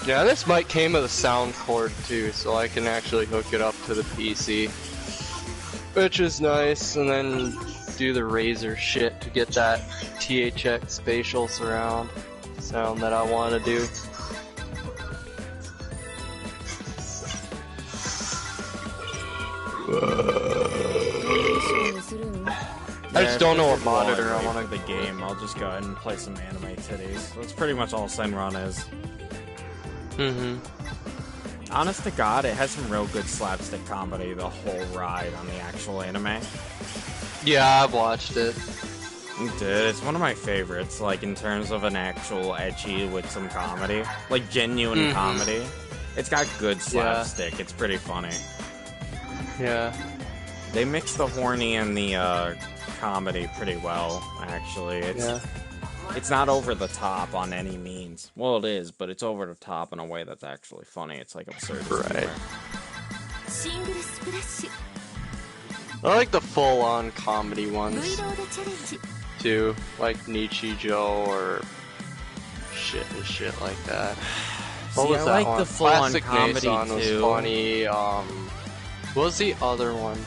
Yeah, this mic came with a sound cord too, so I can actually hook it up to the PC, which is nice, and then do the Razer shit to get that THX spatial surround sound that I want to do. I just don't know what monitor I want to the game. I'll just go ahead and play some Anime Titties. That's pretty much all Senran is. Honest to God, it has some real good slapstick comedy the whole ride on the actual anime. Yeah, I've watched it. Dude, it's one of my favorites, like, in terms of an actual ecchi with some comedy. Like, genuine comedy. It's got good slapstick. Yeah. It's pretty funny. Yeah. They mix the horny and the, comedy pretty well, actually. It's not over the top on any means. Well, it is, but it's over the top in a way that's actually funny. It's like absurd. Right. I like the full-on comedy ones too, like Nichijou or shit like that. What was that like one? The full-on Classic comedy Nason was too. Funny. What was the other one?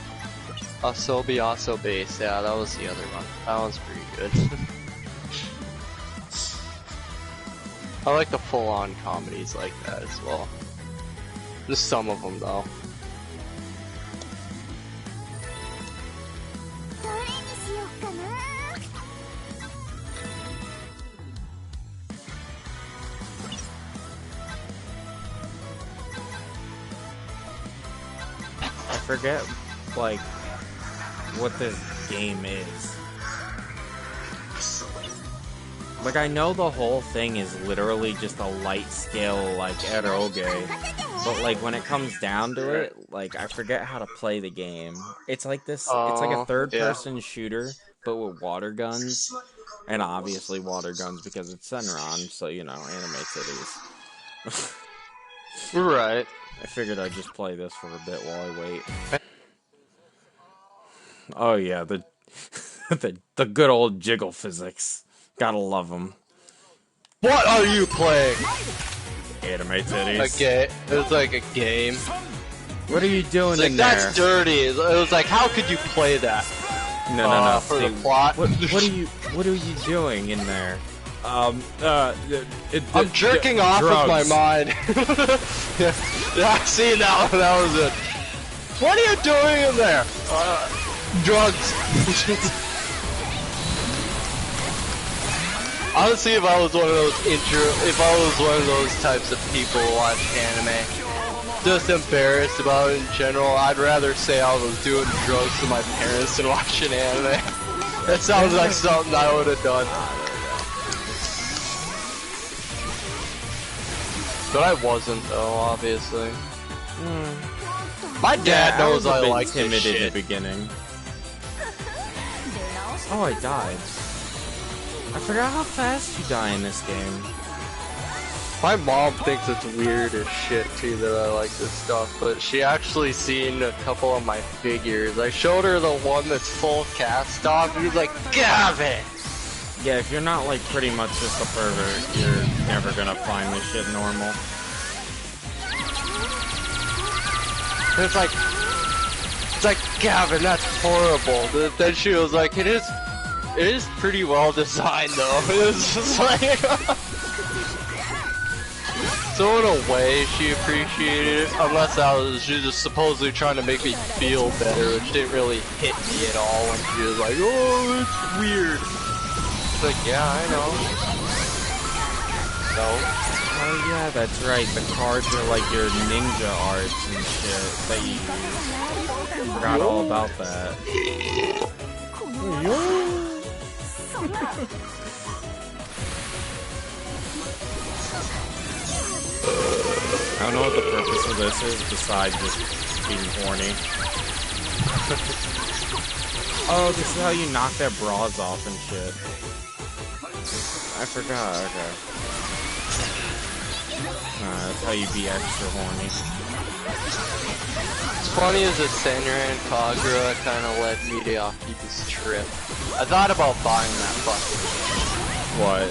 Asobi Asobase. Yeah, that was the other one. That one's pretty good. I like the full-on comedies like that as well. Just some of them though. I forget, like, what this game is. Like, I know the whole thing is literally just a light scale, like, eroge, but, like, when it comes down to it, like, I forget how to play the game. It's like this, it's like a third-person shooter, but with water guns, and obviously water guns because it's Senran, so, you know, anime titties. Right. I figured I'd just play this for a bit while I wait. Oh yeah, the good old jiggle physics. Gotta love them. What are you playing? Anime titties. It was like a game. What are you doing in that's there? dirty. It was like, how could you play that? No. For the plot. What are you doing in there? I'm jerking off with my mind. Yeah, I seen that one. That was it. What are you doing in there? Drugs. Honestly, if I was one of those types of people who watch anime, just embarrassed about it in general, I'd rather say I was doing drugs to my parents than watching anime. That sounds like something I would have done. But I wasn't, though, obviously. My dad knows I like timid this shit. in the beginning. Oh, I died. I forgot how fast you die in this game. My mom thinks it's weird as shit, too, that I like this stuff, but she actually seen a couple of my figures. I showed her the one that's full cast off, and she's like, "Gave it!" Yeah, if you're not, like, pretty much just a pervert, you're never gonna find this shit normal. It's like, Gavin, that's horrible. Then she was like, it is pretty well designed, though. It was just like... So in a way, she appreciated it, unless she was just supposedly trying to make me feel better, which didn't really hit me at all when she was like, oh, it's weird. It's like, yeah, I know. So. Oh yeah, that's right. The cards are like your ninja arts and shit that you use. Forgot all about that. I don't know what the purpose of this is besides just being horny. Oh, this is how you knock their bras off and shit. I forgot, okay. That's how you be extra horny. It's funny as a Senran and Kagura kind of led me to this trip. I thought about buying that fucking what?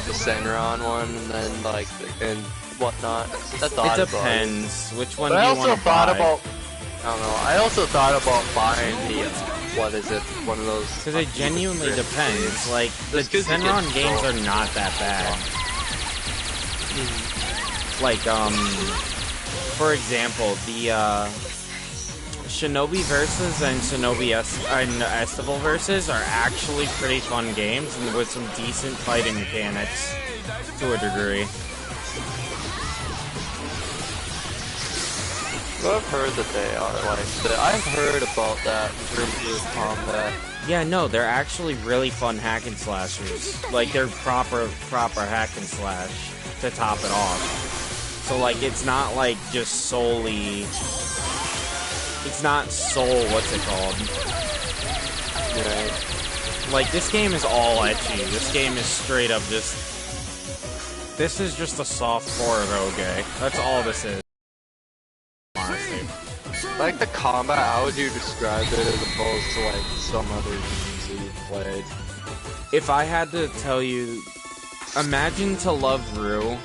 The Senran one, and then like, and whatnot. I thought It depends. Which one but do I you also want to thought buy? about. I don't know. I also thought about buying the. What is it? One of those. Because it genuinely depends. Like, the Just 'cause you get Senran games so- are not that bad. Like, for example, the, Shinobi Versus and Shinobi Estival Versus are actually pretty fun games, and with some decent fighting mechanics, to a degree. Well, I've heard that they are like that. I've heard about that in terms of combat. Yeah, no, they're actually really fun hack and slashers. Like, they're proper hack and slash to top it off. So, like, it's not, like, just solely... It's not what's it called? Right. Like, this game is all ecchi. This game is straight up just... This is just a soft core of Oge. That's all this is. Honestly. Like the combat, how would you describe it as opposed to like some other games that you've played? If I had to tell you, imagine To Love Ru.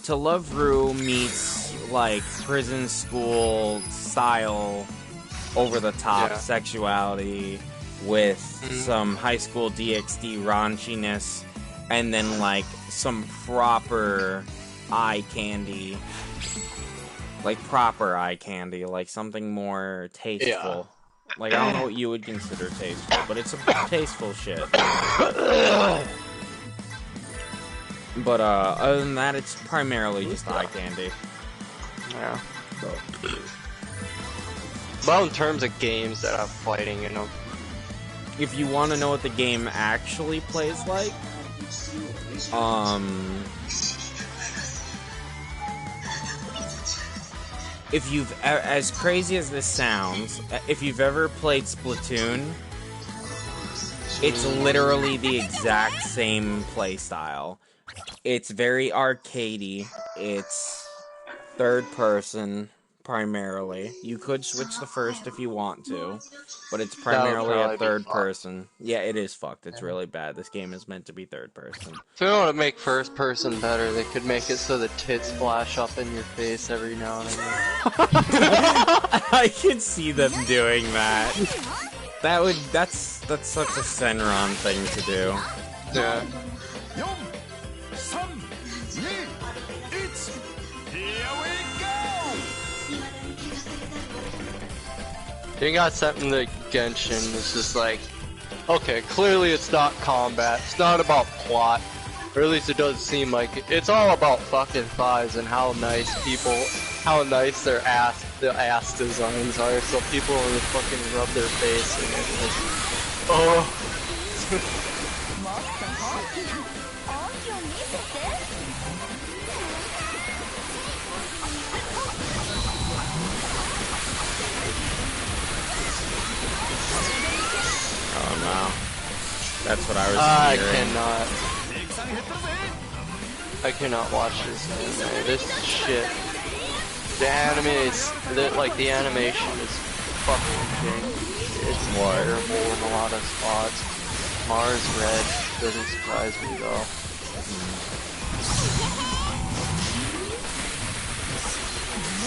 To Love Ru meets like prison school style, over the top sexuality with some high school DxD raunchiness, and then like some proper eye candy. Like, proper eye candy, like something more tasteful. Yeah. Like, I don't know what you would consider tasteful, but it's some tasteful shit. But, other than that, it's primarily just eye candy. Yeah. Well, in terms of games that have fighting in them. If you want to know what the game actually plays like, if you've, as crazy as this sounds, if you've ever played Splatoon, it's literally the exact same playstyle. It's very arcadey. It's third person, primarily. You could switch to first if you want to, but it's primarily a third person. Yeah, it is fucked. It's really bad. This game is meant to be third person. If they want to make first person better, they could make it so the tits flash up in your face every now and again. I can see them doing that. That's such a Senran thing to do. Yeah. You got something to Genshin, it's just like, okay, clearly it's not combat, it's not about plot, or at least it doesn't seem like it. It's all about fucking thighs and how nice their ass designs are, so people will fucking rub their face and it's just, oh. Oh no. That's what I was hearing. I cannot watch this anime. This shit. The anime is, the animation is fucking janky. It's terrible in a lot of spots. Mars Red doesn't surprise me though.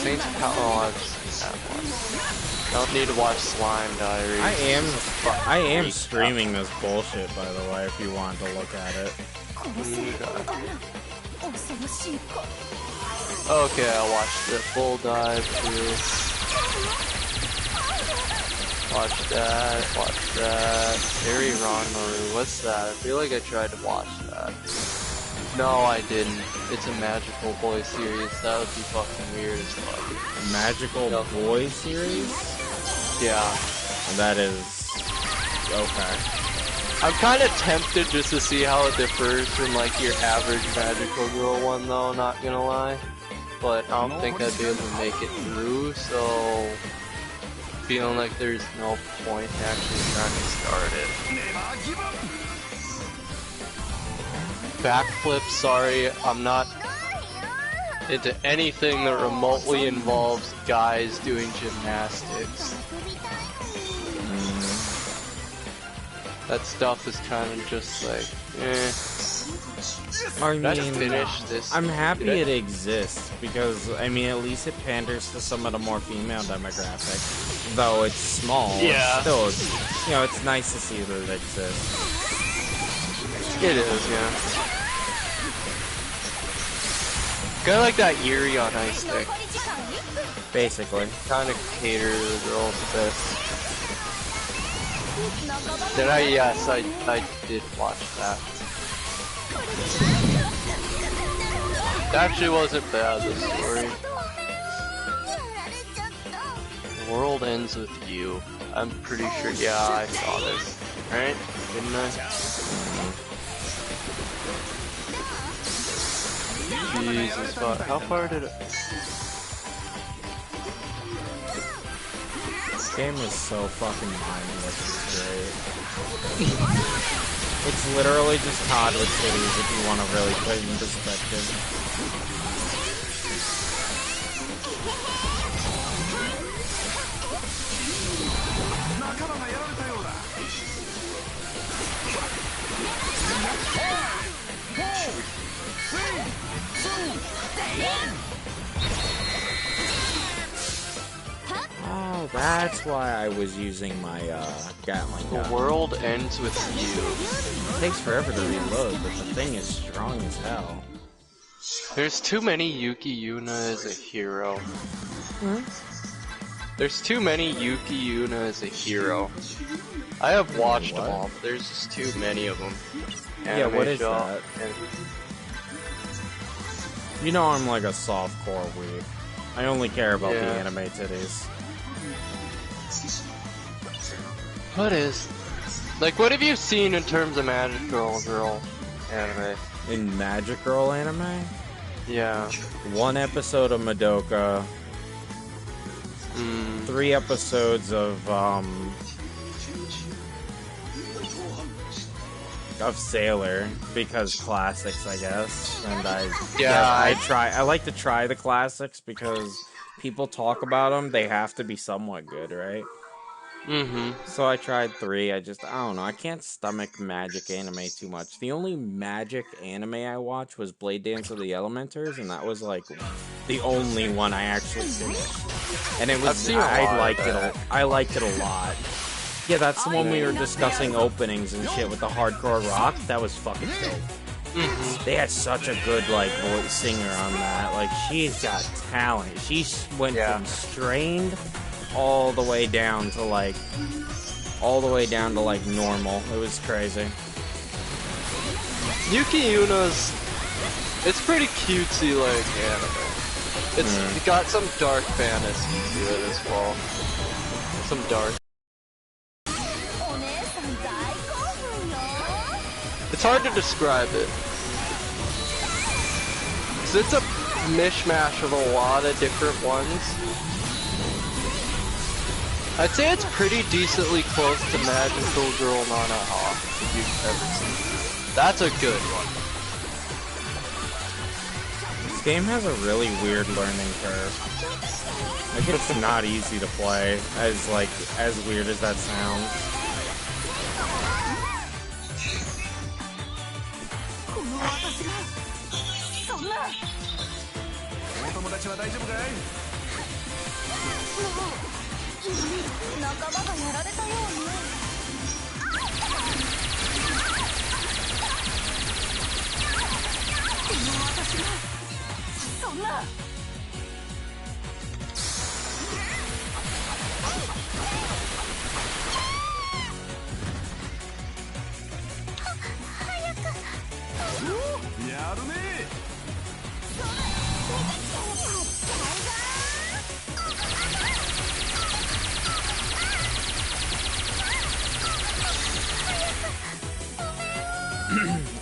Saints Power, I've seen that one. I don't need to watch Slime Diaries. I am streaming this bullshit, by the way, if you want to look at it. Okay, I'll watch the full dive too. Watch that. Harry Ranmaru, what's that? I feel like I tried to watch that. No, I didn't. It's a magical boy series. That would be fucking weird as fuck. A magical boy series? Yeah. That is... okay. I'm kind of tempted just to see how it differs from like your average magical girl one though, not gonna lie. But I don't think I'd be able to make it through, so... feeling like there's no point in actually trying to start it. Backflip, sorry, I'm not into anything that remotely involves guys doing gymnastics. That stuff is kind of just like, eh. I Did I mean, finish this? I'm happy it exists because, I mean, at least it panders to some of the more female demographic. Though it's small, Yeah. it's still, you know, it's nice to see that it exists. It is, yeah. Kinda like that Yuri on Ice Stick. Basically. Kinda cater to the girls a bit. Then yes, I did watch that. It actually wasn't bad, the story. The world ends with you. I'm pretty sure, yeah, I saw this. Right? Didn't I? Jesus, fuck. How far did it... This game is so fucking mindless, it's great. It's literally just toddler cities if you want to really put it in perspective. Oh, that's why I was using my Gatling gun. The world ends with you. It takes forever to reload, but the thing is strong as hell. There's too many Yuki Yuna as a hero. There's too many Yuki Yuna as a hero. I have watched them all, but there's just too many of them. Yeah, what is that? You know I'm like a softcore weeb. I only care about the anime titties. What is... Like, what have you seen in terms of Magic Girl anime? In Magic Girl anime? Yeah. 1 episode of Madoka. 3 episodes of Sailor, because classics, I guess. And I like to try the classics because people talk about them. They have to be somewhat good, right? So I tried 3. I don't know. I can't stomach magic anime too much. The only magic anime I watched was Blade Dance of the Elementers, and that was like the only one I actually finished. And it was I liked it a lot. Yeah, that's the one we were discussing openings and shit with the hardcore rock. That was fucking dope. They had such a good like voice singer on that. Like she's got talent. She went from strained all the way down to like normal. It was crazy. Yuki Yuna's, it's pretty cutesy like anime. It's got some dark fantasy to it as well. Some dark. It's hard to describe it. 'Cause it's a mishmash of a lot of different ones. I'd say it's pretty decently close to Magical Girl Nanaha, if you've ever seen it. That's a good one. This game has a really weird learning curve. Like it's not easy to play, as weird as that sounds.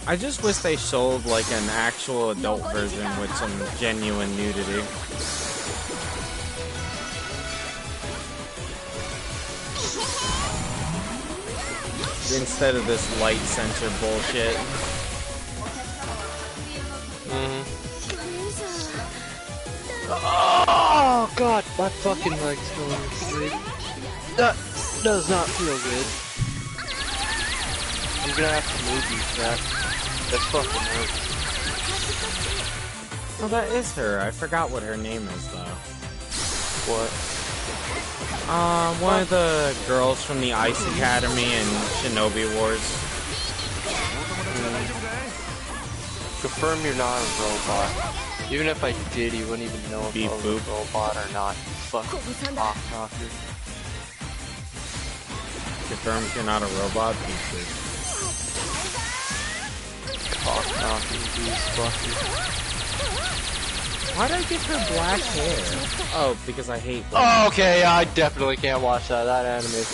I just wish they sold like an actual adult version with some genuine nudity. Instead of this light sensor bullshit. Oh god, my fucking leg's going to sleep. That does not feel good. I'm gonna have to move you, crap. That fucking hurts. Oh, that is her. I forgot what her name is, though. What? One of the girls from the Ice Academy and Shinobi Wars. Confirm you're not a robot. Even if I did, you wouldn't even know if I was a robot or not. Fucking cock-knocker. Confirm you're not a robot? Beep boop. Cock-knocking goose fucker. Why'd I give her black hair? Oh, because I hate black. Oh, okay, I definitely can't watch that. That anime is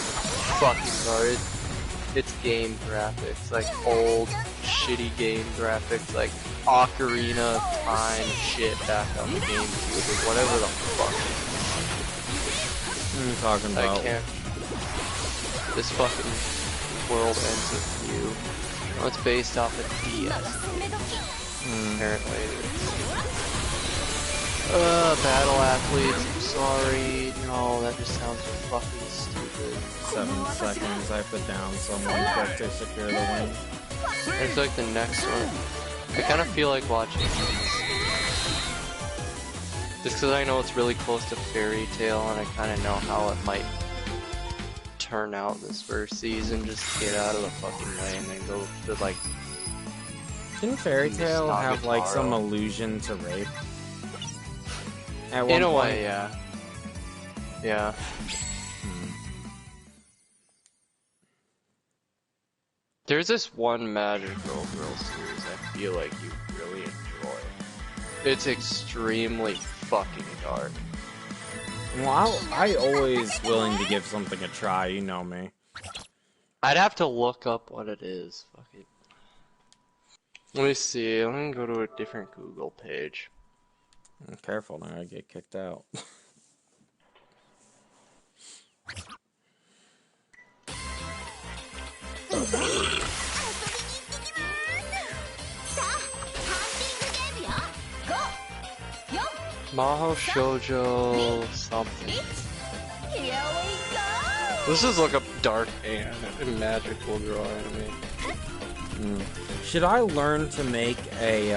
fucking garbage. It's game graphics, like old, shitty game graphics, like Ocarina of Time shit back on the GameCube, or whatever the fuck. What are you talking about? I can't. This fucking world ends with you. Oh, it's based off of DS. Apparently. Battle athletes, I'm sorry. No, that just sounds fucking stupid. 7 seconds, I put down someone quick to secure the win. It's like the next one. I kind of feel like watching these. Just because I know it's really close to Fairy Tail and I kind of know how it might turn out this first season. Just get out of the fucking way and then go to like... Didn't Fairy Tail have like some allusion to rape? At one In a point? way, yeah. Yeah. There's this one Magical Girl series I feel like you really enjoy. It's extremely fucking dark. Well, I always willing to give something a try, you know me. I'd have to look up what it is. Fuck it. Let me see. Let me go to a different Google page. Careful now, I get kicked out. Maho Shoujo something. This is like a dark and magical girl anime. Should I learn to make a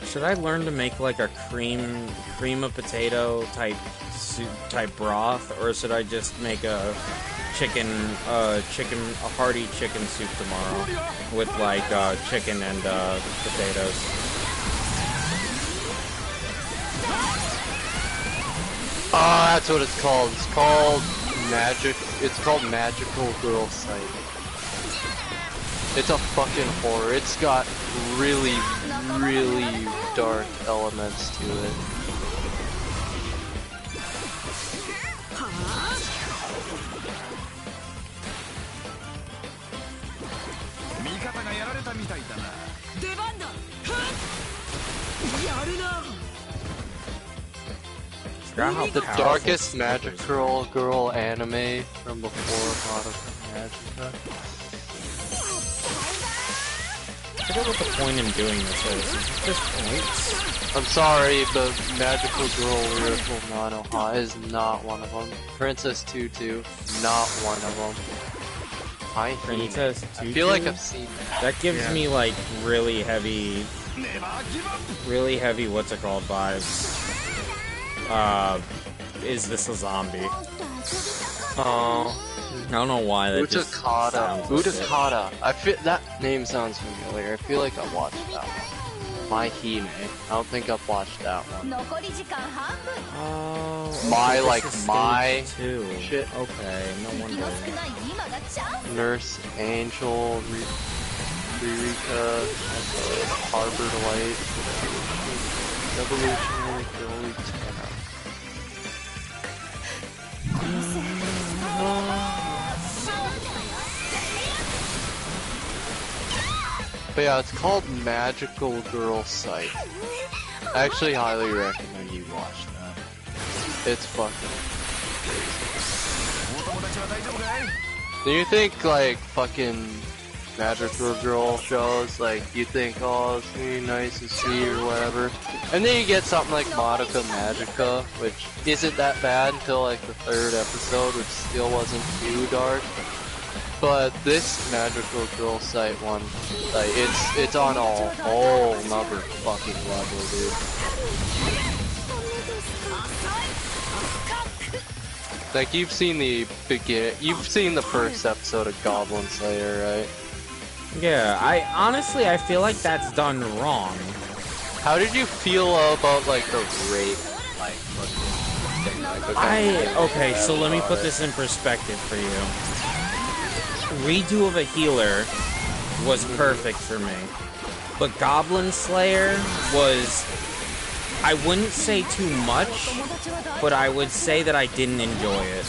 should I learn to make like a cream of potato type soup type broth, or should I just make a hearty chicken soup tomorrow with like chicken and potatoes? Oh, that's what it's called. It's called Magical Girl Sight. It's a fucking horror. It's got really, really dark elements to it. The darkest Magical Girl anime from before Madoka Magica. I forget what the point in doing this is. Is it just points? I'm sorry, but Magical Girl Lyrical Nanoha is not one of them. Princess Tutu, not one of them. Princess Tutu? I feel like I've seen that. That gives me like really heavy, what's it called vibes. Is this a zombie? Oh. I don't know why that Utakata. Utakata. I feel that name sounds familiar. I feel like I've watched that one. My Hime. I don't think I've watched that one. Oh, My two. Shit. Okay, no wonder. Nurse Angel, Ririka, Harbor Light, Evolutionary Girly Tenor. But yeah, it's called Magical Girl Sight. I actually highly recommend you watch that. It's fucking crazy. Do you think like fucking Magical Girl shows, like you think, oh, it's gonna be nice and sweet or whatever, and then you get something like Madoka Magica, which isn't that bad until like the 3rd episode, which still wasn't too dark. But this magical girl site one, like it's on a whole nother fucking level, dude. Like you've seen you've seen the first episode of Goblin Slayer, right? Yeah, I feel like that's done wrong. How did you feel about like the rape, like fucking thing? Like, okay, so let me put this in perspective for you. Redo of a healer was perfect for me, but Goblin Slayer was, I wouldn't say too much, but I would say that I didn't enjoy it.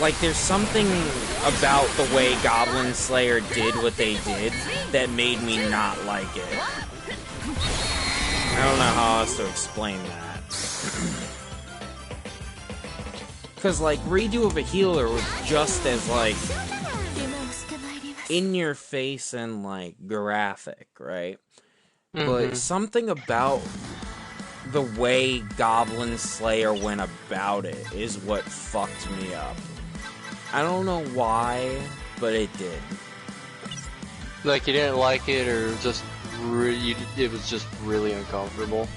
Like, there's something about the way Goblin Slayer did what they did that made me not like it. I don't know how else to explain that. Because, like, Redo of a Healer was just as, like, in your face and, like, graphic, right? But something about the way Goblin Slayer went about it is what fucked me up. I don't know why, but it did. Like you didn't like it, or just it was just really uncomfortable?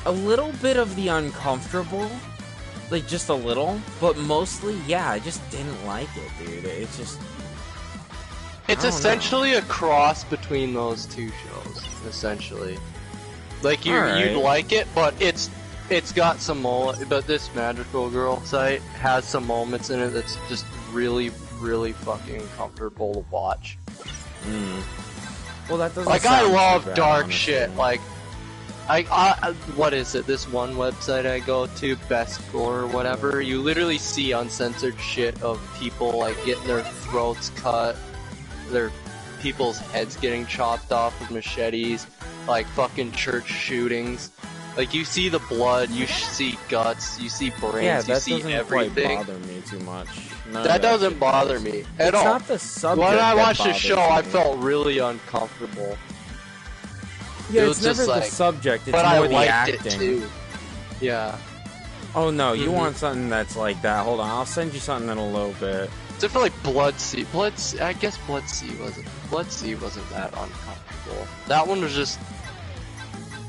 A little bit of the uncomfortable, like just a little, but mostly, yeah, I just didn't like it, dude. It's just... It's essentially a cross between those two shows, essentially. Like you'd like it, but it's got some but this magical girl site has some moments in it that's just really, really fucking uncomfortable to watch. Well, that doesn't like I love bad, dark honestly. shit. Like I what is it? This one website I go to, Best Gore or whatever. You literally see uncensored shit of people like getting their throats cut, their people's heads getting chopped off with machetes, like fucking church shootings. Like you see the blood, you see guts, you see brains, you see everything. Quite bother me too much. That doesn't bother me at all. It's not the subject. When I watched the bothers show, me. I felt really uncomfortable. Yeah, It it's was never just the like, subject. It's but more I the liked acting. it too. Yeah. Oh no, you want something that's like that? Hold on, I'll send you something in a little bit. Except for like Blood Sea. I guess Blood Sea wasn't that uncomfortable. That one was just.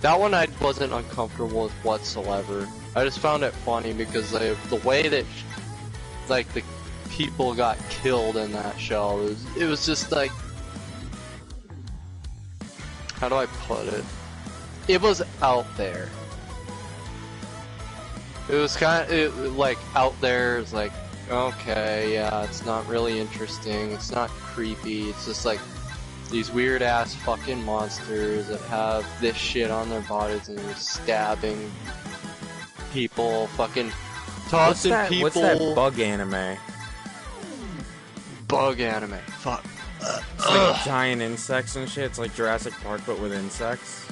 That one I wasn't uncomfortable with whatsoever. I just found it funny because the way that like the people got killed in that show, it was just like, how do I put it? It was out there. It was kind of like out there. It's like, okay, yeah, it's not really interesting. It's not creepy. It's just like these weird ass fucking monsters that have this shit on their bodies and they're stabbing people, fucking tossing people. What's that bug anime? Bug anime. Fuck. It's like giant insects and shit. It's like Jurassic Park but with insects.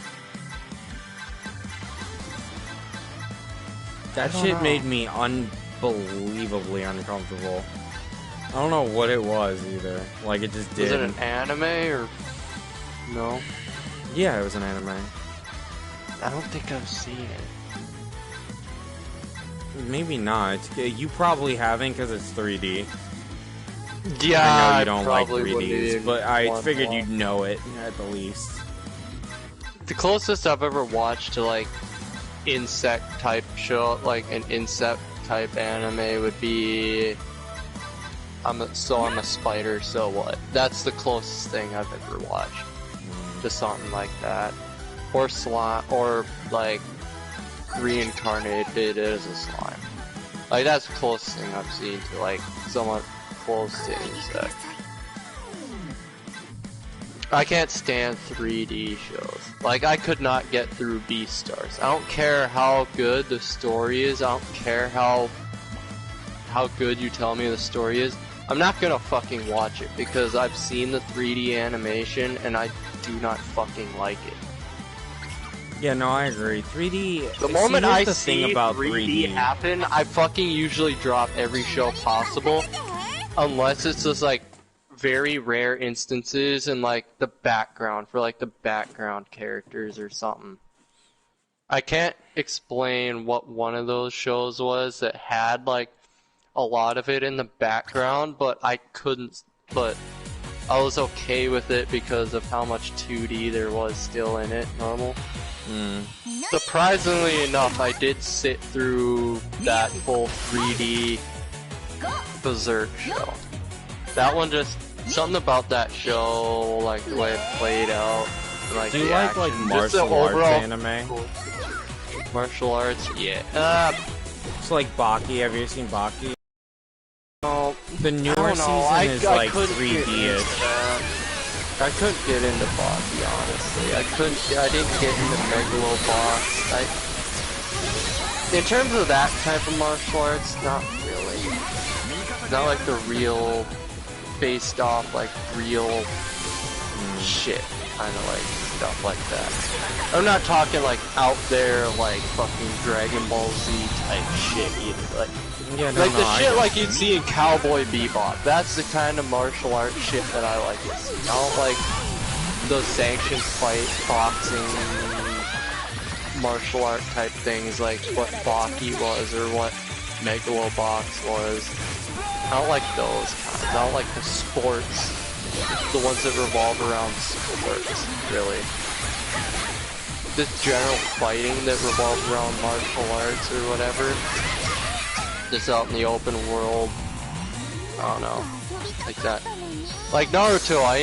That shit made me unbelievably uncomfortable. I don't know what it was either. Like, it just did. Was it an anime or no? Yeah, it was an anime. I don't think I've seen it. Maybe not. You probably haven't because it's 3D. Yeah, I know you don't like 3Ds, but I figured you'd know it at the least. The closest I've ever watched to like insect type show, like an insect type anime, would be I'm a spider, so what? That's the closest thing I've ever watched to something like that, or slime, or like reincarnated as a slime. Like that's the closest thing I've seen to like somewhat close to insect. I can't stand 3D shows. Like, I could not get through Beastars. I don't care how good the story is. I don't care how good you tell me the story is. I'm not gonna fucking watch it because I've seen the 3D animation and I do not fucking like it. Yeah, no, I agree. 3D. The moment I see about 3D happen, I fucking usually drop every show possible, unless it's just like very rare instances in like the background for like the background characters or something. I can't explain what one of those shows was that had like a lot of it in the background, but I couldn't, but I was okay with it because of how much 2D there was still in it, normal. Surprisingly enough, I did sit through that full 3D Berserk show. That one just, something about that show, like the way it played out, like Do you the like action, martial arts anime? Cool. Martial arts, yeah. It's like Baki. Have you seen Baki? Oh, The newer season is like couldn't 3D-ish. I couldn't get into Baki, honestly. I didn't get into Megalobox. In terms of that type of martial arts, not really. Not like the real, based off like real shit, kind of like stuff like that. I'm not talking like out there like fucking Dragon Ball Z type shit either. Like, the shit like you'd see in Cowboy Bebop. That's the kind of martial arts shit that I like to see. I don't like those sanctioned fight, boxing, martial art type things like what Baki was or what Megalobox was. I don't like those kinds. I don't like the sports, the ones that revolve around sports, really. This general fighting that revolves around martial arts or whatever. Just out in the open world. I don't know. Like that. Like Naruto, I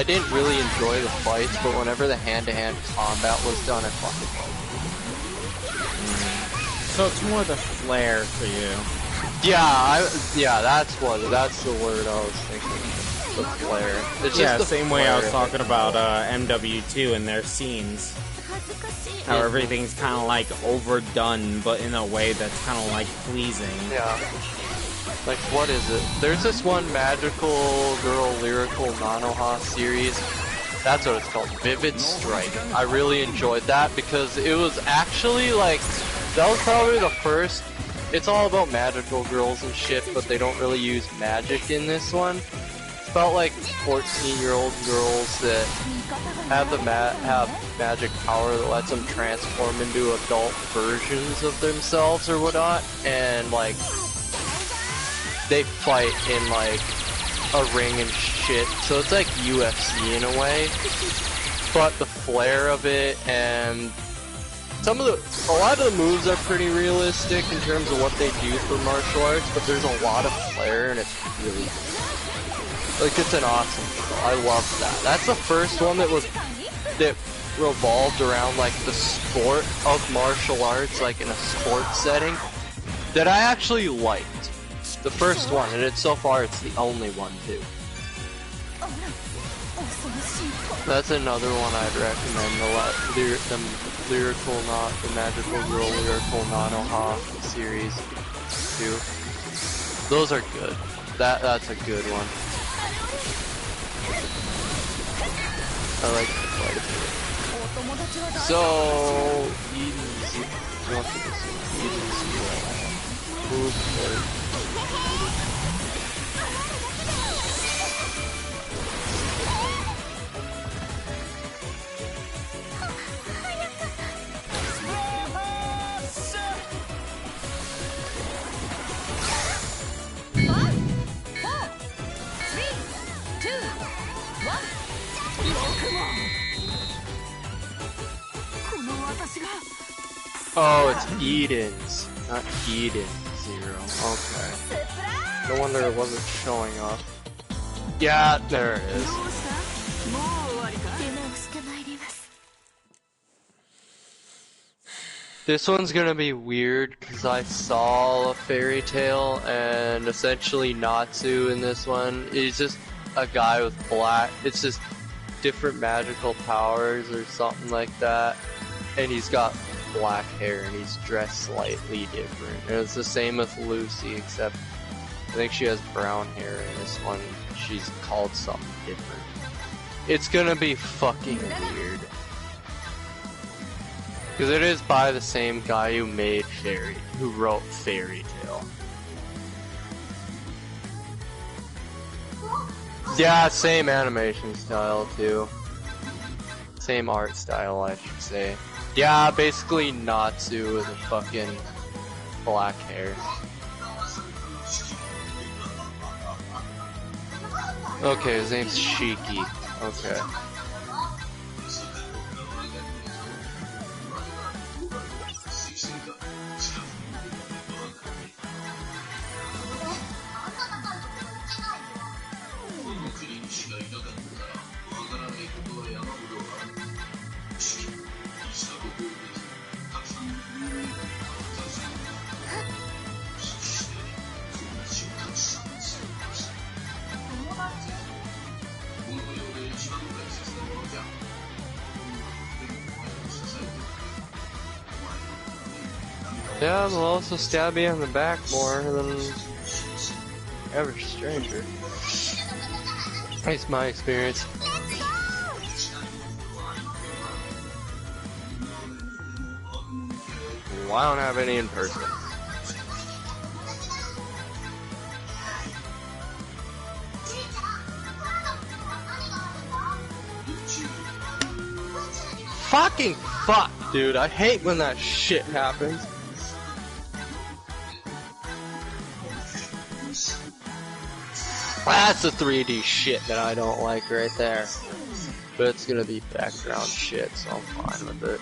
didn't really enjoy the fights, but whenever the hand-to-hand combat was done, I fucking loved it. So it's more the flair for you. Yeah, that's the word I was thinking. The flair. It's just the same way I was talking about MW2 and their scenes. How everything's kind of like overdone, but in a way that's kind of like pleasing. Yeah. Like, what is it? There's this one magical girl lyrical Nanoha series. That's what it's called. Vivid Strike. I really enjoyed that because it was actually like, that was probably the first. It's all about magical girls and shit, but they don't really use magic in this one. It felt like 14-year-old girls that have have magic power that lets them transform into adult versions of themselves or whatnot, and like they fight in like a ring and shit. So it's like UFC in a way, but the flair of it and a lot of the moves are pretty realistic in terms of what they do for martial arts, but there's a lot of flair and it's really like, it's an awesome show. I love that. That's the first one that revolved around like the sport of martial arts, like in a sports setting, that I actually liked. The first one, and so far it's the only one too. That's another one I'd recommend. The Magical Girl Lyrical Nanoha series too. Those are good. That's a good one. I like it quite a bit. So, oh, it's Eden's, not Eden Zero. Okay. No wonder it wasn't showing up. Yeah, there it is. This one's gonna be weird because I saw a fairy tale, and essentially Natsu in this one is just a guy with black. It's just different magical powers or something like that, and he's got black hair and he's dressed slightly different. And it's the same with Lucy, except I think she has brown hair in this one. She's called something different. It's gonna be fucking weird. Because it is by the same guy who wrote Fairy Tail. Yeah, same animation style too. Same art style, I should say. Yeah, basically Natsu with a fucking black hair. Okay, his name's Shiki. Okay. Yeah, they'll also stab you in the back more than average stranger. That's my experience. Well, I don't have any in person. Fucking fuck, dude. I hate when that shit happens. That's the 3D shit that I don't like right there. But it's gonna be background shit, so I'm fine with it.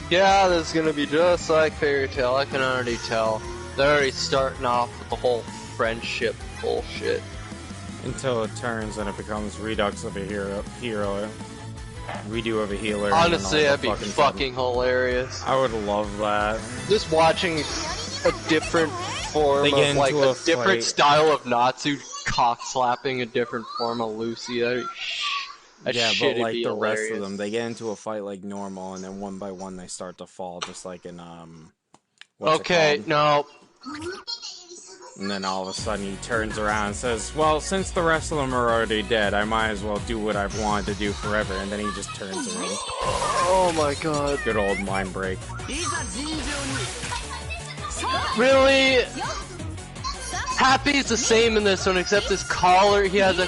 Yeah, this is gonna be just like Fairy Tail, I can already tell. They're already starting off with the whole friendship bullshit. Until it turns and it becomes Redux of a hero, redo of a healer. Honestly, that'd be fucking hilarious. I would love that. Just watching a different form of, like, a different style of Natsu cock-slapping a different form of Lucy. Yeah, but like the rest of them, they get into a fight like normal, and then one by one they start to fall, just like in, okay, no. And then all of a sudden he turns around and says, well, since the rest of them are already dead, I might as well do what I've wanted to do forever. And then he just turns around. Oh my god. Good old mind break. Really? Happy's the same in this one, except his collar, he has a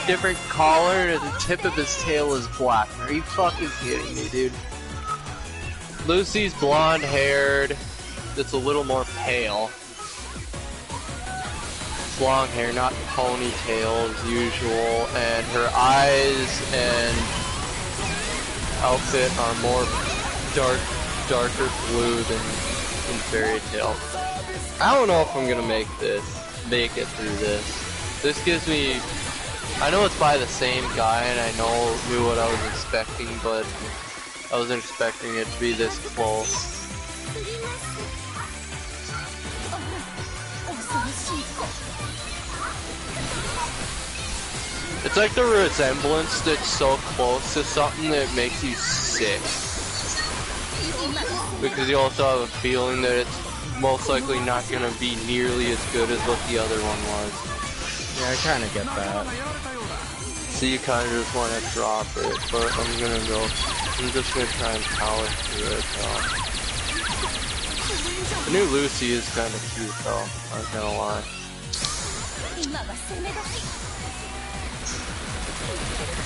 different collar, and the tip of his tail is black. Are you fucking kidding me, dude? Lucy's blonde-haired, it's a little more pale. Long hair, not ponytail as usual, and her eyes and outfit are more darker blue than in Fairy Tail. I don't know if I'm gonna make it through this. This gives me, I know it's by the same guy, and I knew what I was expecting, but I wasn't expecting it to be this close. It's like the resemblance that's so close to something that it makes you sick. Because you also have a feeling that it's most likely not going to be nearly as good as what the other one was. Yeah, I kind of get that. So you kind of just want to drop it, but I'm just going to try and power through it though. The new Lucy is kind of cute though, I'm not gonna lie.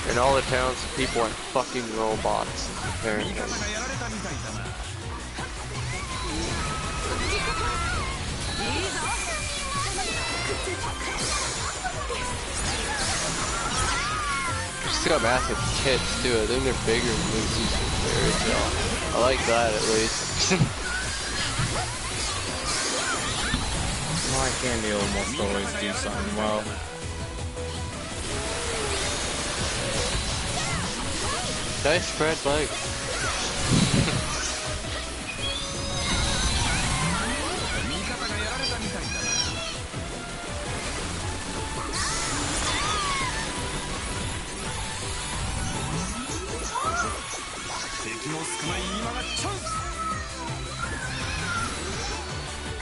And all the talented people are fucking robots, apparently. She's got massive tits too. I think they're bigger than Lucy's from Fairy Tail. I like that at least. My candy almost always do something well. Nice spread leg.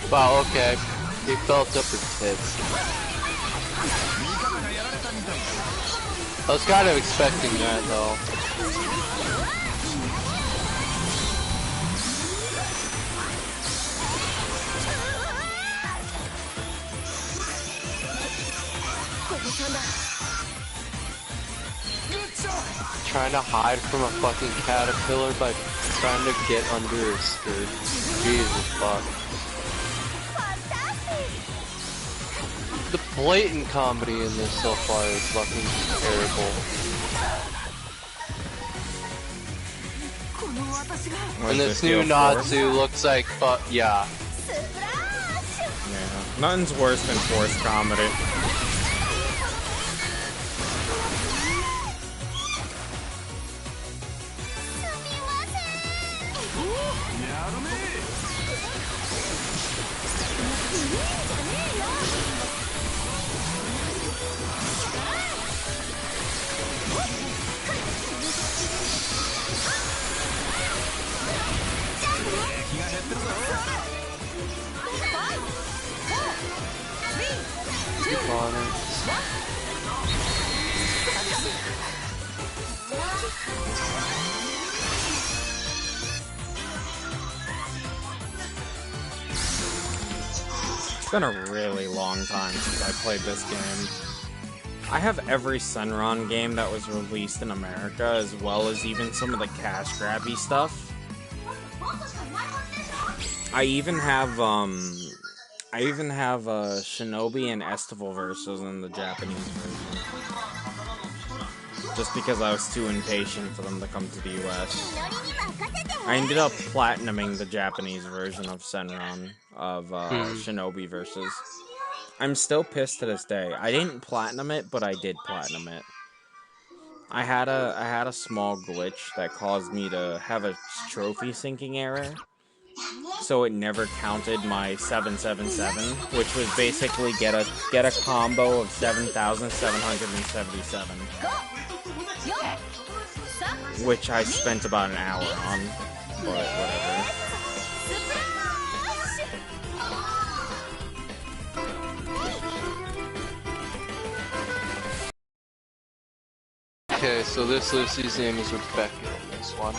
Wow, okay. He felt up his tits. I was kind of expecting that though. trying to hide from a fucking caterpillar by trying to get under her skirt. Jesus fuck. The blatant comedy in this so far is fucking terrible. And this new Natsu looks like, yeah. Yeah, nothing's worse than forced comedy. Keep on it. It's been a really long time since I played this game. I have every Senran game that was released in America, as well as even some of the cash grabby stuff. I even have Shinobi and Estival verses in the Japanese version. Just because I was too impatient for them to come to the US. I ended up platinuming the Japanese version of Senran, of Shinobi versus. I'm still pissed to this day. I didn't platinum it, but I did platinum it. I had a small glitch that caused me to have a trophy syncing error. So it never counted my 777, which was basically get a combo of 7,777, which I spent about an hour on, but whatever. Okay, so this Lucy's name is Rebecca in this one.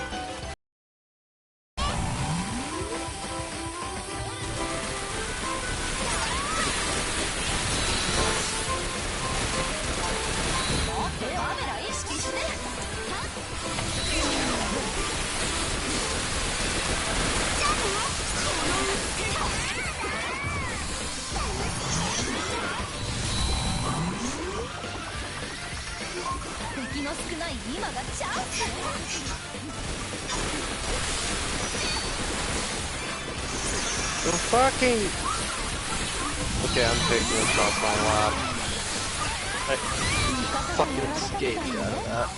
The fucking... Okay, I'm taking this off my lap. I fucking escaped out of that.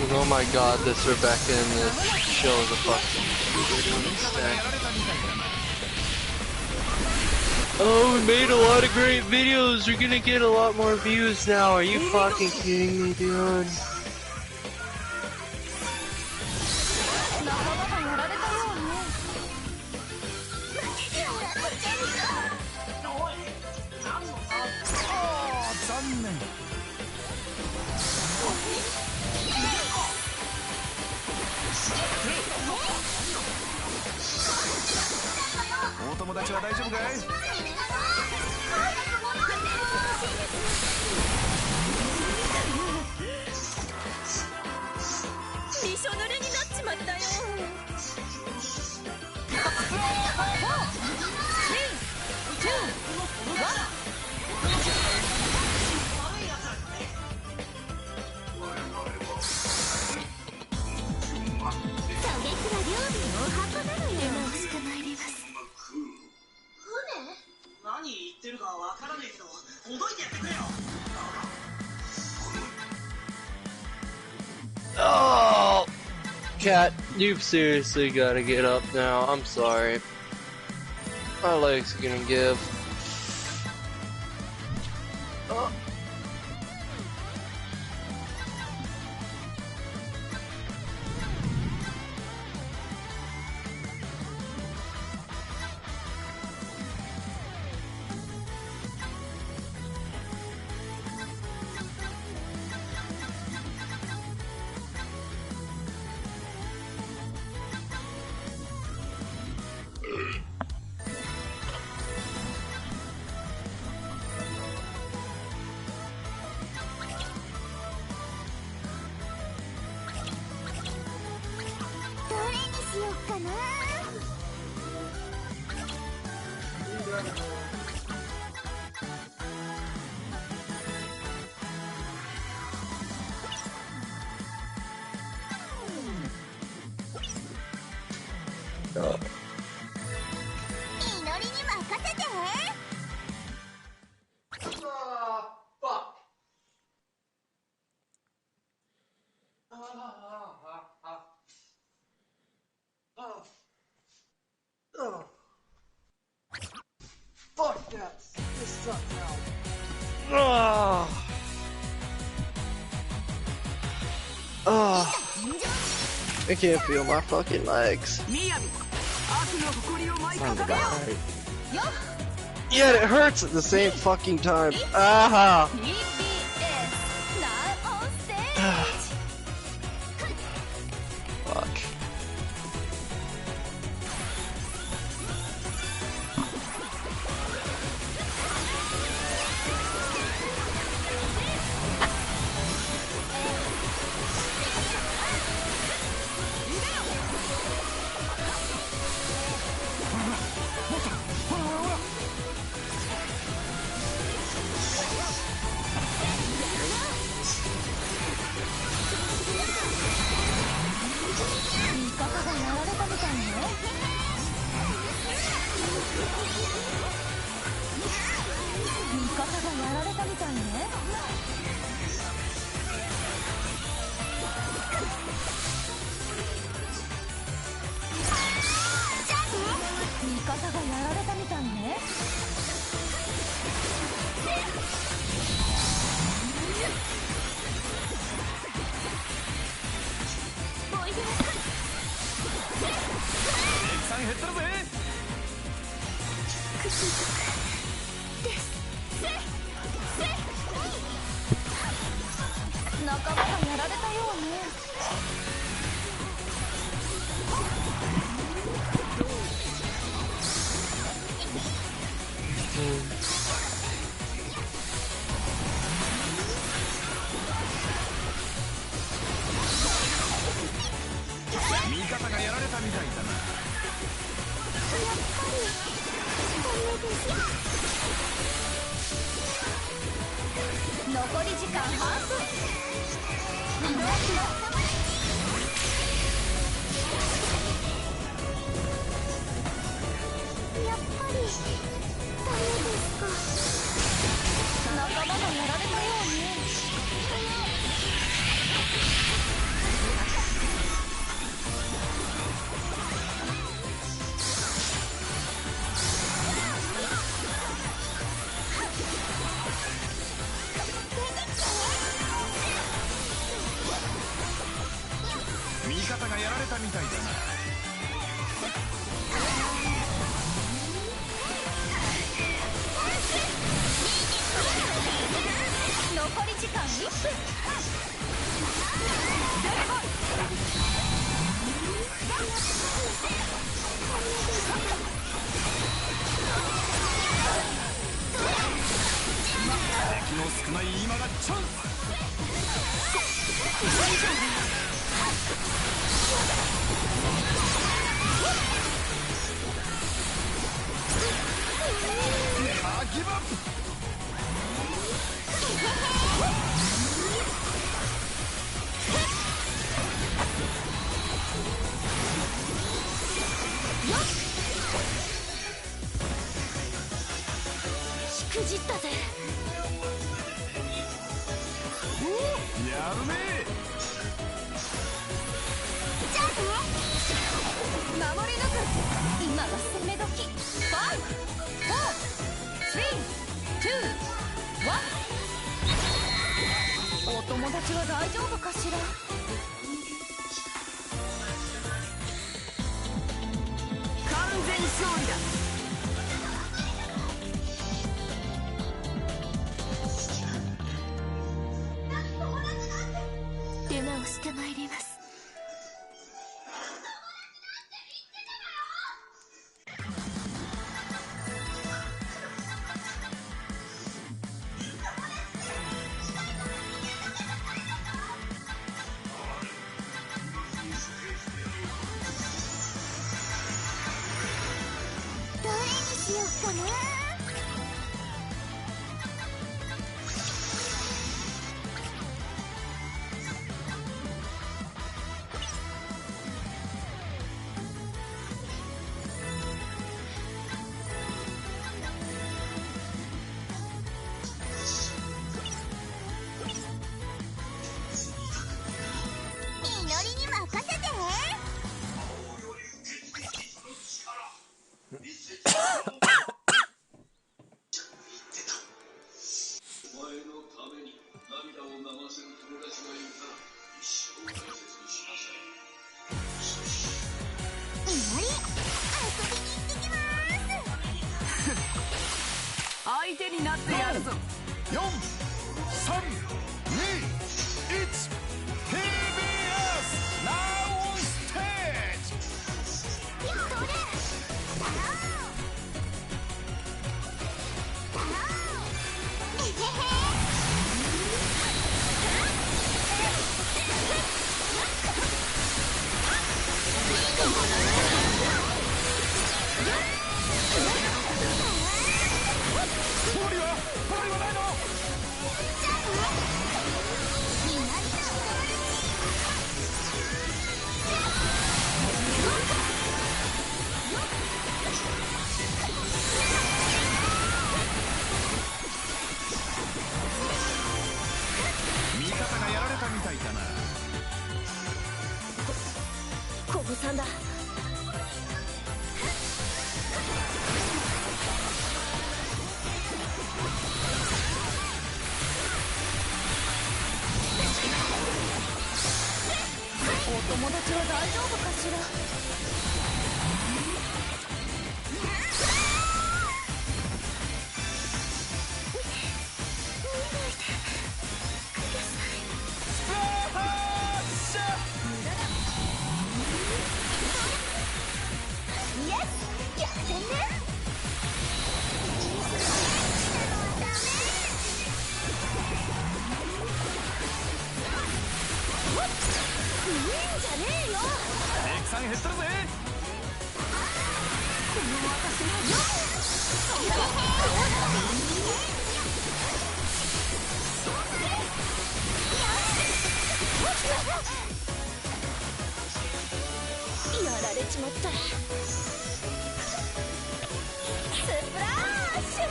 Oh my god, this Rebecca in this show is a fucking oh, we made a lot of great videos, we're gonna get a lot more views now, are you fucking kidding me, dude? お友達は大丈夫かい？びしょ濡れになっちまったよ。何言ってるかわからないけど、ほどいてやってくれよ。Oh, Cat, you've seriously got to get up now. I'm sorry. My legs are gonna give. Oh. Fuck that! This sucks now. I can't feel my fucking legs. Yet it hurts at the same fucking time. Ah! Fuck. 敵の少ない今がチャンス。ネバーギブアップ。しくじったぜ。やるね。じゃあね。守り抜く。今が攻め時。5、4、3、2、1。お友達は大丈夫かしら。完全勝利だ。出直してまいります。どれにしよっかな。祈りに任せて。祈り、遊びに行ってきます。相手になってやるぞ。4、3、2、1。TBS Now on stage。それ。えへへ。ポリはないの。味方がやられたみたいだな。コブさんだ。お友達は大丈夫かしら。イエス、逆転ね。いいんじゃねえよ。たくさん減ってるぜ。この私のやられちまった。スプラッシュ。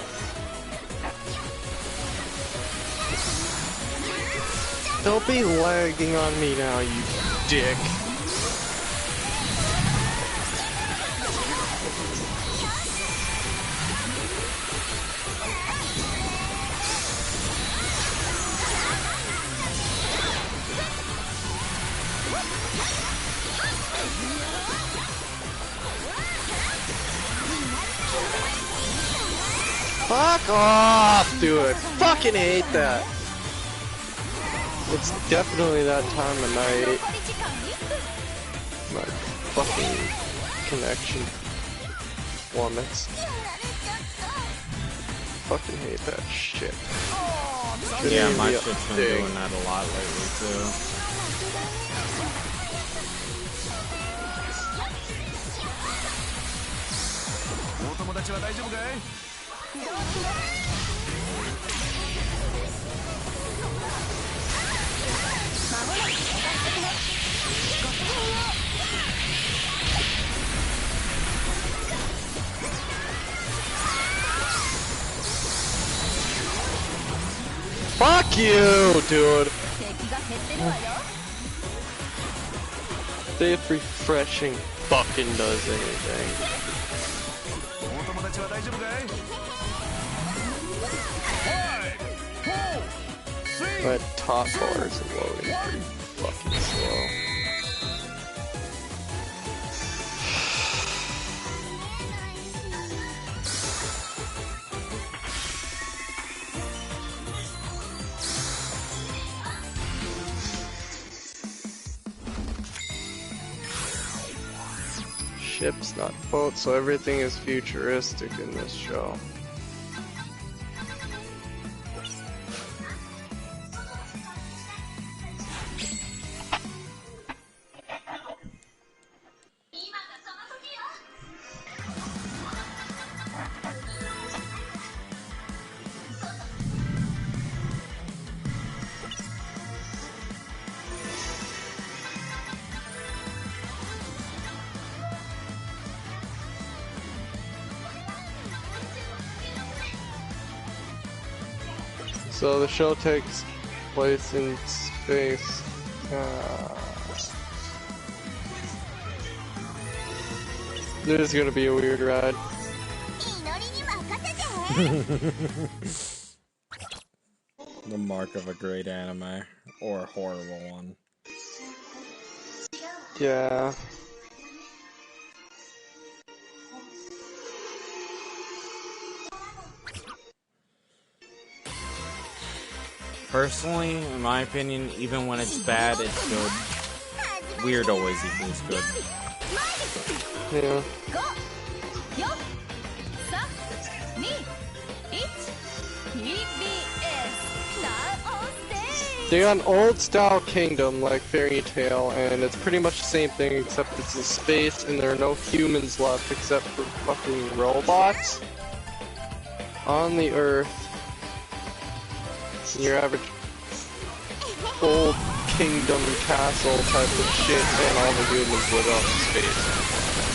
Don't be lagging on me now, you dick. Fuck off, dude. Fucking hate that. It's definitely that time of night. My fucking connection plummets. Fucking hate that shit. Yeah, my shit's been doing that a lot lately too. お友達は大丈夫かい？ Fuck you, dude! If refreshing fucking does anything. お友達は大丈夫かい？ My top bar is loading pretty fucking slow. Ships, not boats, so everything is futuristic in this show. So the show takes place in space. This is gonna be a weird ride. The mark of a great anime, or a horrible one. Yeah. Personally, in my opinion, even when it's bad, it's good. Weird always equals good. Yeah. They got an old style kingdom like Fairy Tail, and it's pretty much the same thing except it's in space and there are no humans left except for fucking robots on the Earth. Your average old kingdom castle type of shit, and all the humans live out in space.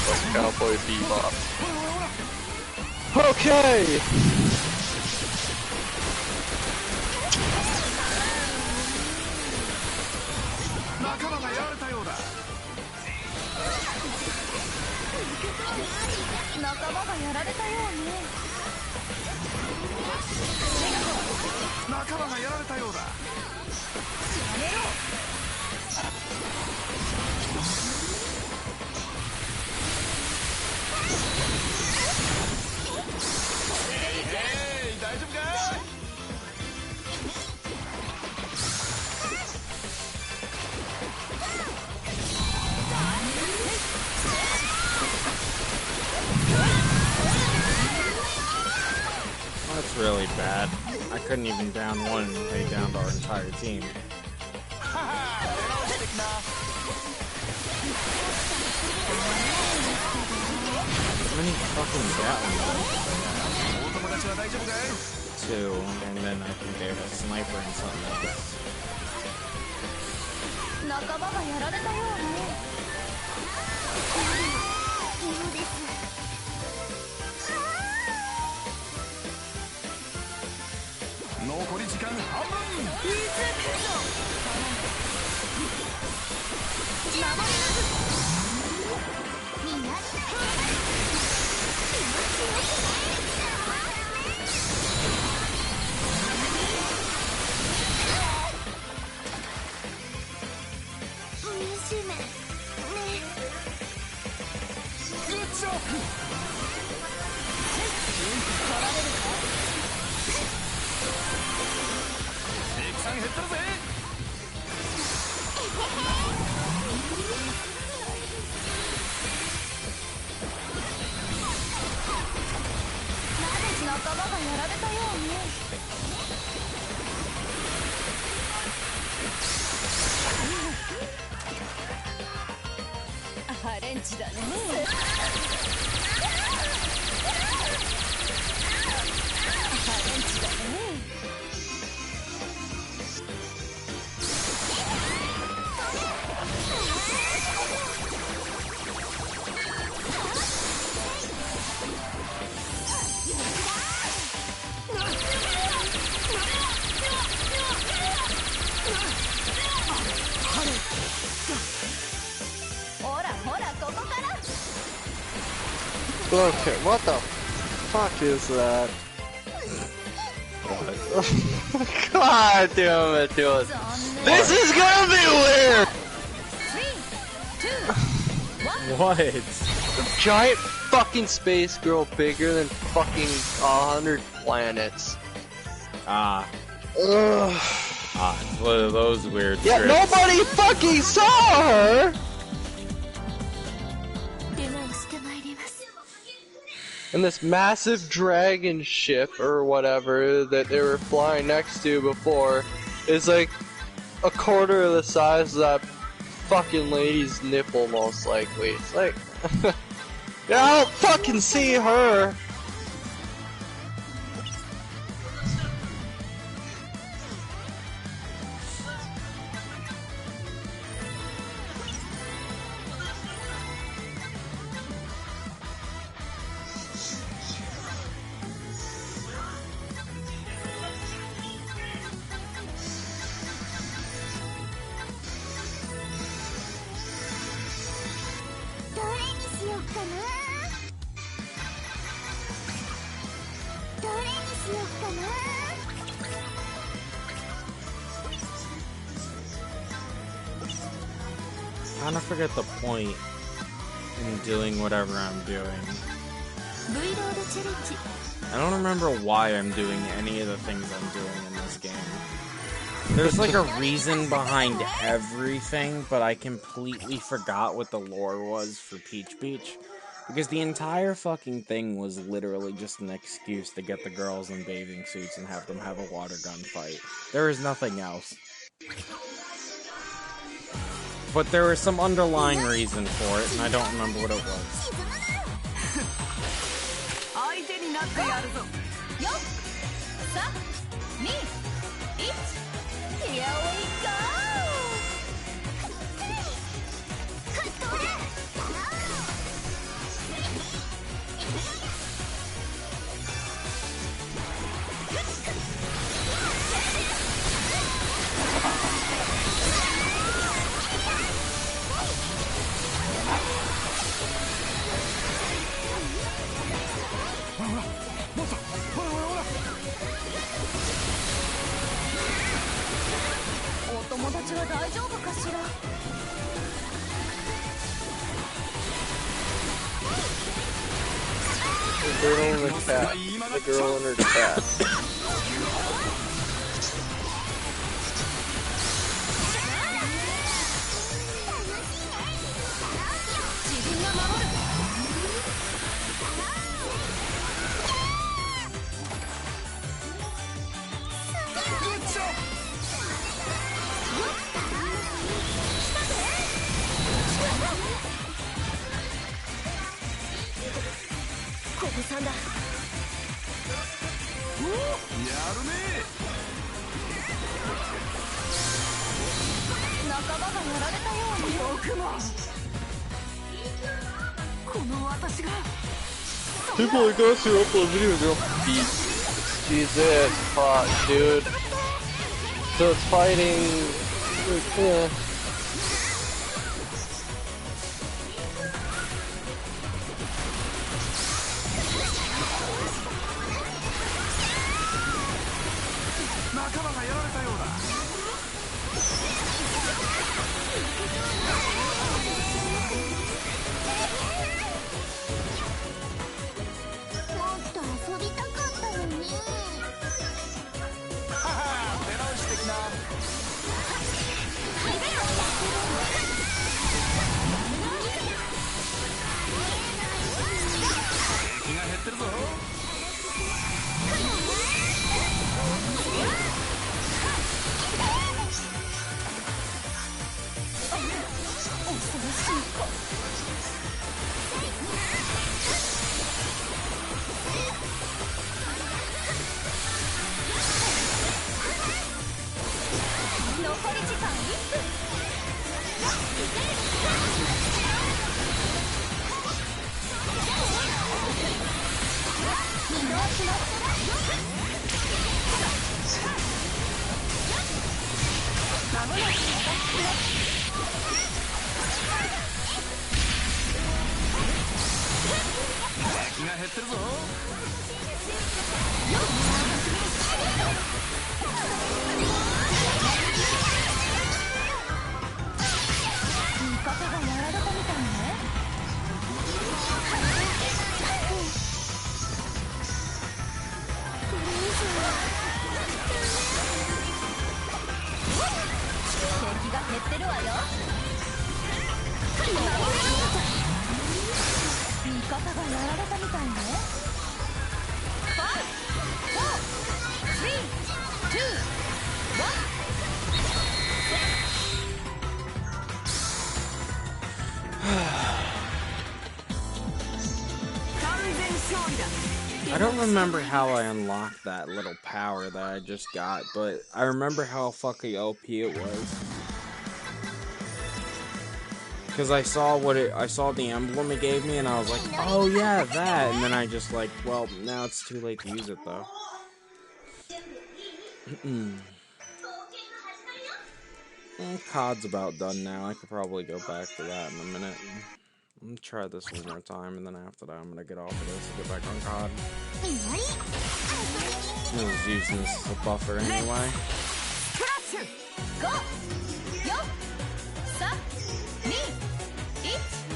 Like Cowboy Bebop. Okay! That's really bad. I couldn't even down one and they downed our entire team. How many fucking Gatlings? Two, and then I think they have a sniper and something else. Okay, what the fuck is that? God damn it, dude. This is gonna be weird! What? A giant fucking space girl bigger than fucking 100 planets. Ah. Ugh. Ah, it's one of those weird Yeah, trips. nobody fucking saw her! And this massive dragon ship, or whatever, that they were flying next to before, is like a quarter of the size of that fucking lady's nipple, most likely. It's like, yeah, I don't fucking see her! I kind of forget the point in doing whatever I'm doing. I don't remember why I'm doing any of the things I'm doing in this game. There's like a reason behind everything, but I completely forgot what the lore was for Peach Beach. Because the entire fucking thing was literally just an excuse to get the girls in bathing suits and have them have a water gun fight. There is nothing else. But there was some underlying reason for it, and I don't remember what it was. Here we go! The girl in the cat. The girl in her cat. People are going through upload videos, they're all beats. Jesus, fuck, dude. So it's fighting. Yeah. り時間1分。移動します。まもなく敵が減ってるぞ。味方がやられたみたいね。敵が減ってるわよ。味方がやられたみたいね。5、4、3、2、1。I don't remember how I unlocked that little power that I just got, but I remember how fucking OP it was. Because I saw the emblem it gave me, and I was like, oh yeah, that, and then I just like, well, now it's too late to use it though. COD's about done now. I could probably go back to that in a minute. I'm gonna try this one more time, and then after that, I'm gonna get off of this and get back on COD. I was using this as a buffer anyway.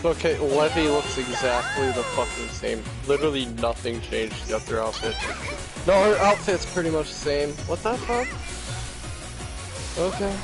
Okay, Levy looks exactly the fucking same. Literally nothing changed except her outfit. No, her outfit's pretty much the same. What the fuck? Okay.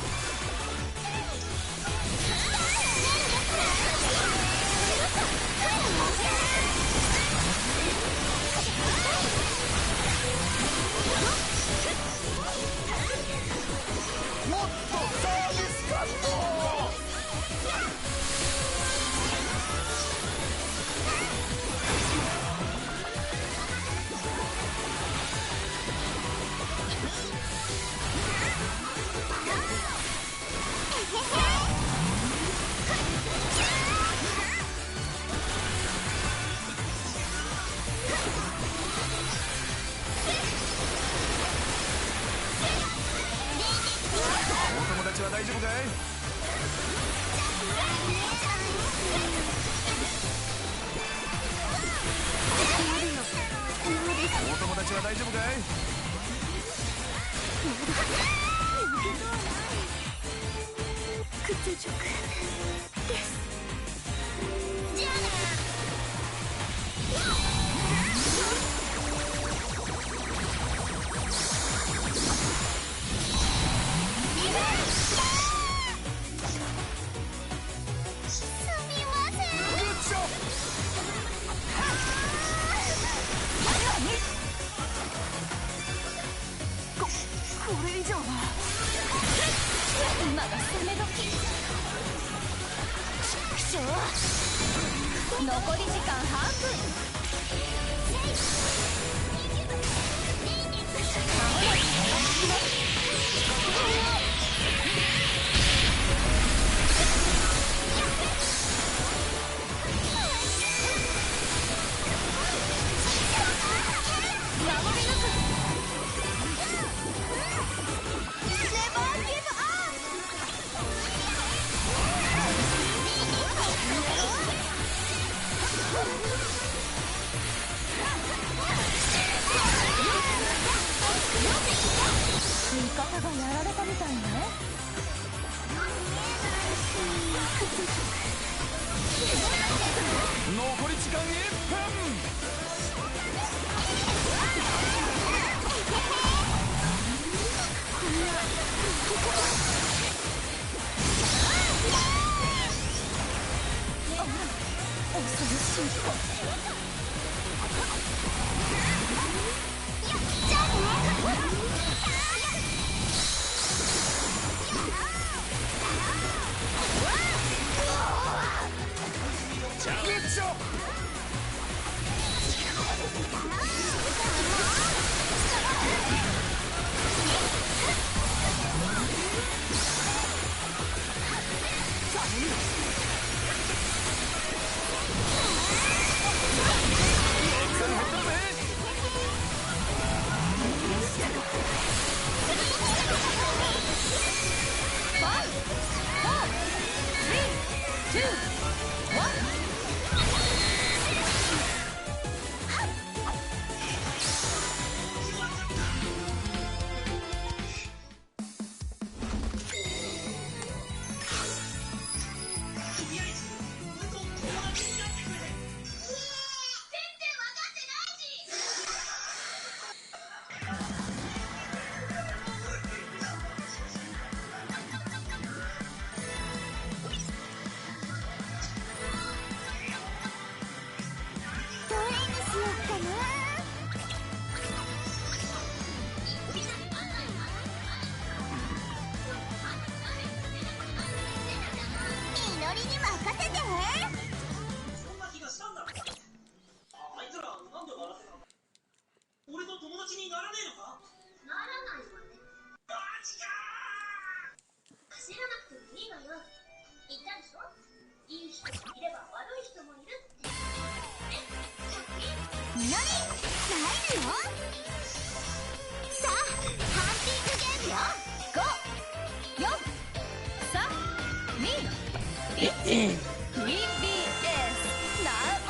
now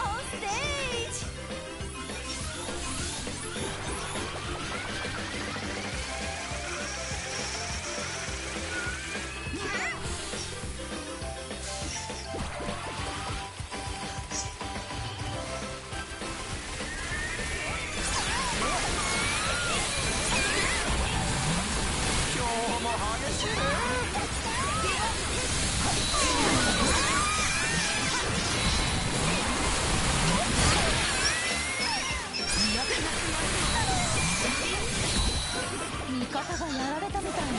on stage. 今日も激しいね。味方がやられたみたいね。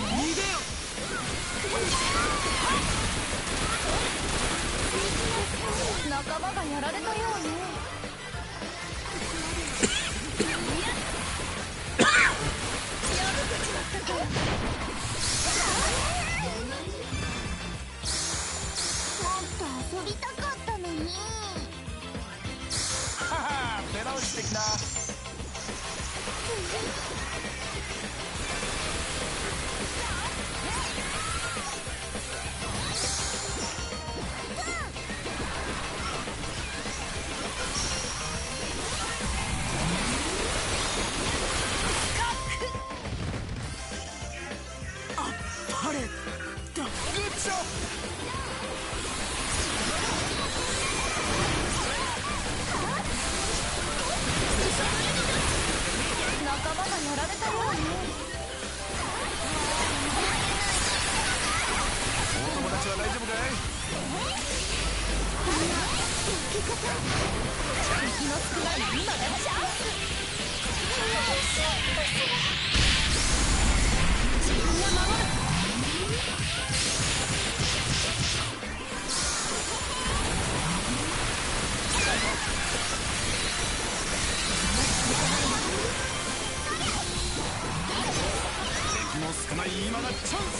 仲間がやられたようね。もっと遊びたかったのに。はは出直してきな。パレだ。グッジョブ。仲間がやられたようね。お友達は大丈夫かい？敵の少ない今がチャンス。自分が守る。敵も少ない今がチャンス。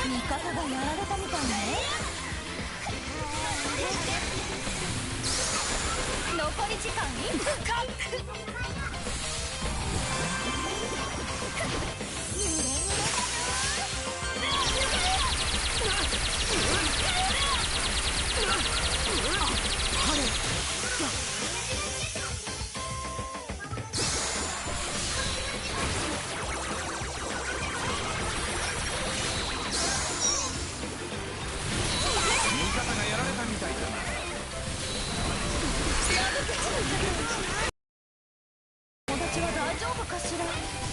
味方がやられたみたいね。残り時間1分か。味方がやられたみたいだな。友達は大丈夫かしら。